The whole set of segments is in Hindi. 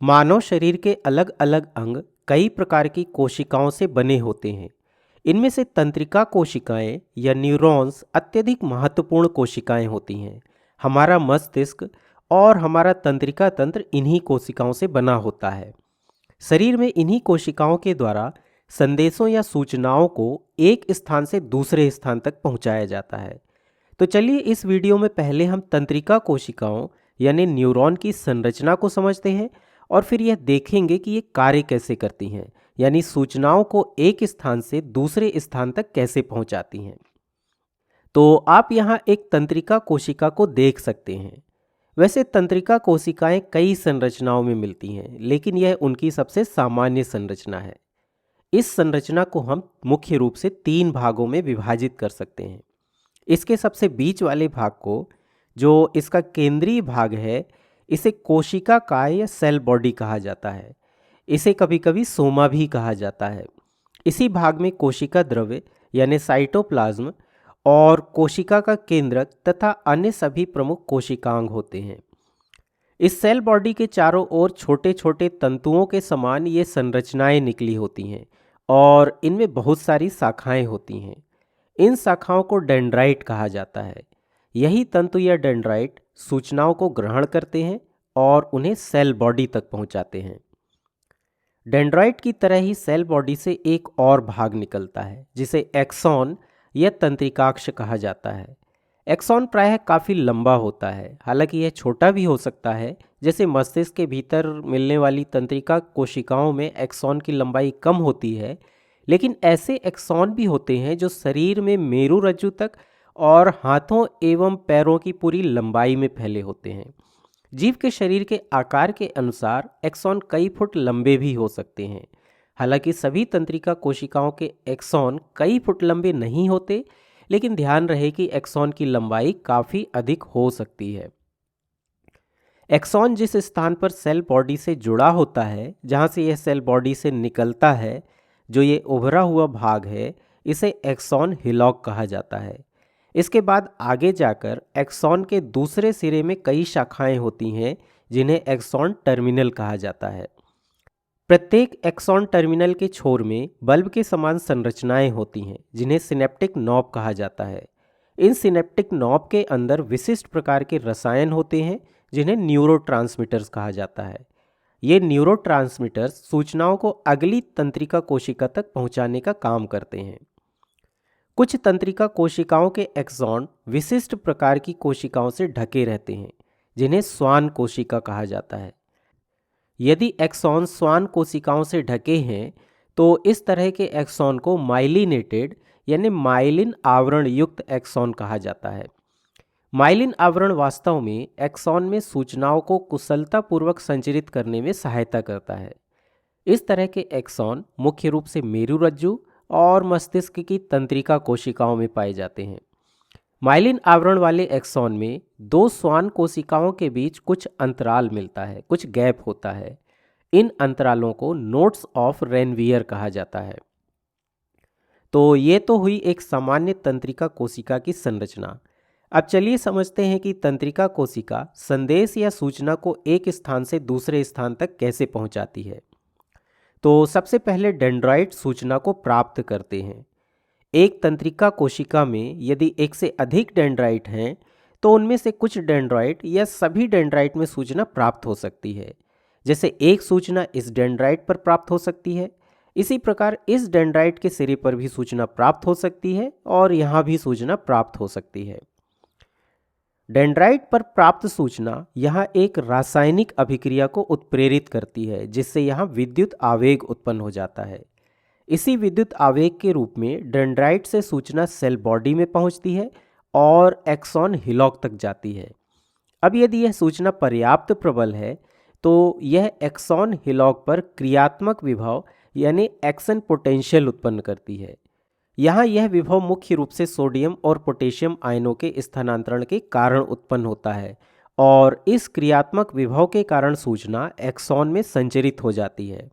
मानव शरीर के अलग अलग अंग कई प्रकार की कोशिकाओं से बने होते हैं। इनमें से तंत्रिका कोशिकाएं या न्यूरॉन्स अत्यधिक महत्वपूर्ण कोशिकाएं होती हैं। हमारा मस्तिष्क और हमारा तंत्रिका तंत्र इन्हीं कोशिकाओं से बना होता है। शरीर में इन्हीं कोशिकाओं के द्वारा संदेशों या सूचनाओं को एक स्थान से दूसरे स्थान तक पहुंचाया जाता है। तो चलिए इस वीडियो में पहले हम तंत्रिका कोशिकाओं यानी न्यूरॉन की संरचना को समझते हैं और फिर यह देखेंगे कि ये कार्य कैसे करती हैं, यानी सूचनाओं को एक स्थान से दूसरे स्थान तक कैसे पहुंचाती हैं। तो आप यहाँ एक तंत्रिका कोशिका को देख सकते हैं। वैसे तंत्रिका कोशिकाएं कई संरचनाओं में मिलती हैं, लेकिन यह उनकी सबसे सामान्य संरचना है। इस संरचना को हम मुख्य रूप से 3 भागों में विभाजित कर सकते हैं। इसके सबसे बीच वाले भाग को, जो इसका केंद्रीय भाग है, इसे कोशिका काय या सेल बॉडी कहा जाता है। इसे कभी कभी सोमा भी कहा जाता है। इसी भाग में कोशिका द्रव्य यानी साइटोप्लाज्म और कोशिका का केंद्रक तथा अन्य सभी प्रमुख कोशिकांग होते हैं। इस सेल बॉडी के चारों ओर छोटे छोटे तंतुओं के समान ये संरचनाएं निकली होती हैं और इनमें बहुत सारी शाखाएं होती हैं। इन शाखाओं को डेंड्राइट कहा जाता है। यही तंतु या डेंड्राइट सूचनाओं को ग्रहण करते हैं और उन्हें सेल बॉडी तक पहुंचाते हैं। डेंड्राइट की तरह ही सेल बॉडी से एक और भाग निकलता है जिसे एक्सॉन या तंत्रिकाक्ष कहा जाता है। एक्सॉन प्रायः काफ़ी लंबा होता है, हालांकि यह छोटा भी हो सकता है। जैसे मस्तिष्क के भीतर मिलने वाली तंत्रिका कोशिकाओं में एक्सॉन की लंबाई कम होती है, लेकिन ऐसे एक्सॉन भी होते हैं जो शरीर में मेरुरज्जु तक और हाथों एवं पैरों की पूरी लंबाई में फैले होते हैं। जीव के शरीर के आकार के अनुसार एक्सॉन कई फुट लंबे भी हो सकते हैं। हालांकि सभी तंत्रिका कोशिकाओं के एक्सॉन कई फुट लंबे नहीं होते, लेकिन ध्यान रहे कि एक्सॉन की लंबाई काफ़ी अधिक हो सकती है। एक्सॉन जिस स्थान पर सेल बॉडी से जुड़ा होता है, जहाँ से यह सेल बॉडी से निकलता है, जो ये उभरा हुआ भाग है, इसे एक्सॉन हिलॉक कहा जाता है। इसके बाद आगे जाकर एक्सॉन के दूसरे सिरे में कई शाखाएं होती हैं जिन्हें एक्सॉन टर्मिनल कहा जाता है। प्रत्येक एक्सॉन टर्मिनल के छोर में बल्ब के समान संरचनाएं होती हैं जिन्हें सिनेप्टिक नॉब कहा जाता है। इन सिनेप्टिक नॉब के अंदर विशिष्ट प्रकार के रसायन होते हैं जिन्हें न्यूरोट्रांसमीटर्स कहा जाता है। ये न्यूरोट्रांसमीटर्स सूचनाओं को अगली तंत्रिका कोशिका तक पहुंचाने का काम करते हैं। कुछ तंत्रिका कोशिकाओं के एक्सॉन विशिष्ट प्रकार की कोशिकाओं से ढके रहते हैं जिन्हें श्वान कोशिका कहा जाता है। यदि एक्सॉन श्वान कोशिकाओं से ढके हैं तो इस तरह के एक्सॉन को माइलिनेटेड यानी माइलिन आवरण युक्त एक्सॉन कहा जाता है। माइलिन आवरण वास्तव में एक्सॉन में सूचनाओं को कुशलतापूर्वक संचरित करने में सहायता करता है। इस तरह के एक्सॉन मुख्य रूप से मेरुरज्जु और मस्तिष्क की तंत्रिका कोशिकाओं में पाए जाते हैं। माइलिन आवरण वाले एक्सॉन में 2 श्वान कोशिकाओं के बीच कुछ अंतराल मिलता है, कुछ गैप होता है। इन अंतरालों को नोड्स ऑफ रेनवियर कहा जाता है। तो ये तो हुई एक सामान्य तंत्रिका कोशिका की संरचना। अब चलिए समझते हैं कि तंत्रिका कोशिका संदेश या सूचना को एक स्थान से दूसरे स्थान तक कैसे पहुंचाती है। तो सबसे पहले डेंड्राइट सूचना को प्राप्त करते हैं। एक तंत्रिका कोशिका में यदि एक से अधिक डेंड्राइट हैं तो उनमें से कुछ डेंड्राइट या सभी डेंड्राइट में सूचना प्राप्त हो सकती है। जैसे एक सूचना इस डेंड्राइट पर प्राप्त हो सकती है, इसी प्रकार इस डेंड्राइट के सिरे पर भी सूचना प्राप्त हो सकती है और यहाँ भी सूचना प्राप्त हो सकती है। डेंड्राइट पर प्राप्त सूचना यहाँ एक रासायनिक अभिक्रिया को उत्प्रेरित करती है जिससे यहाँ विद्युत आवेग उत्पन्न हो जाता है। इसी विद्युत आवेग के रूप में डेंड्राइट से सूचना सेल बॉडी में पहुंचती है और एक्सॉन हिलॉक तक जाती है। अब यदि यह सूचना पर्याप्त प्रबल है तो यह एक्सॉन हिलॉक पर क्रियात्मक विभव यानी एक्शन पोटेंशियल उत्पन्न करती है। यहाँ यह विभव मुख्य रूप से सोडियम और पोटेशियम आयनों के स्थानांतरण के कारण उत्पन्न होता है और इस क्रियात्मक विभव के कारण सूचना एक्सॉन में संचरित हो जाती है।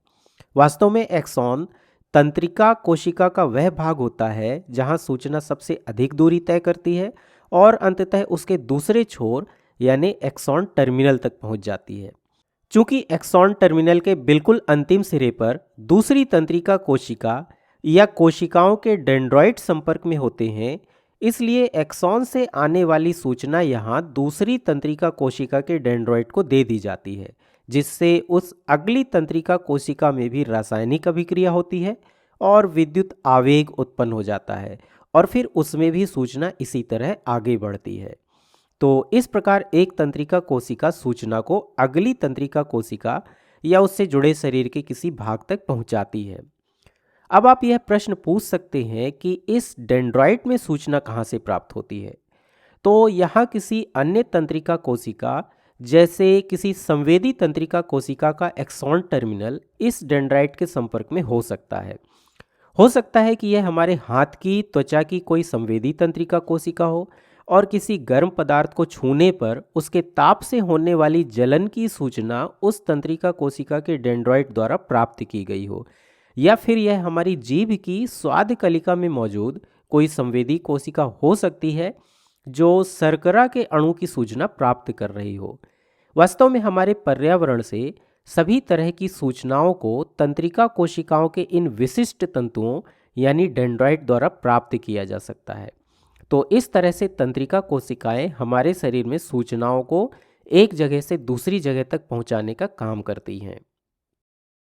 वास्तव में एक्सॉन तंत्रिका कोशिका का वह भाग होता है जहां सूचना सबसे अधिक दूरी तय करती है और अंततः उसके दूसरे छोर यानी एक्सॉन टर्मिनल तक पहुंच जाती है। चूंकि एक्सॉन टर्मिनल के बिल्कुल अंतिम सिरे पर दूसरी तंत्रिका कोशिका या कोशिकाओं के डेंड्रॉइड संपर्क में होते हैं, इसलिए एक्सॉन से आने वाली सूचना यहाँ दूसरी तंत्रिका कोशिका के डेंड्रॉइड को दे दी जाती है, जिससे उस अगली तंत्रिका कोशिका में भी रासायनिक अभिक्रिया होती है और विद्युत आवेग उत्पन्न हो जाता है और फिर उसमें भी सूचना इसी तरह आगे बढ़ती है। तो इस प्रकार एक तंत्रिका कोशिका सूचना को अगली तंत्रिका कोशिका या उससे जुड़े शरीर के किसी भाग तक पहुंचाती है। अब आप यह प्रश्न पूछ सकते हैं कि इस डेंड्राइट में सूचना कहां से प्राप्त होती है। तो यहाँ किसी अन्य तंत्रिका कोशिका जैसे किसी संवेदी तंत्रिका कोशिका का एक्सॉन टर्मिनल इस डेंड्राइट के संपर्क में हो सकता है कि यह हमारे हाथ की त्वचा की कोई संवेदी तंत्रिका कोशिका हो और किसी गर्म पदार्थ को छूने पर उसके ताप से होने वाली जलन की सूचना उस तंत्रिका कोशिका के डेंड्रॉइड द्वारा प्राप्त की गई हो, या फिर यह हमारी जीभ की स्वाद कलिका में मौजूद कोई संवेदी कोशिका हो सकती है जो शर्करा के अणु की सूचना प्राप्त कर रही हो। वास्तव में हमारे पर्यावरण से सभी तरह की सूचनाओं को तंत्रिका कोशिकाओं के इन विशिष्ट तंतुओं यानी डेंड्राइट द्वारा प्राप्त किया जा सकता है। तो इस तरह से तंत्रिका कोशिकाएं हमारे शरीर में सूचनाओं को एक जगह से दूसरी जगह तक पहुंचाने का काम करती हैं।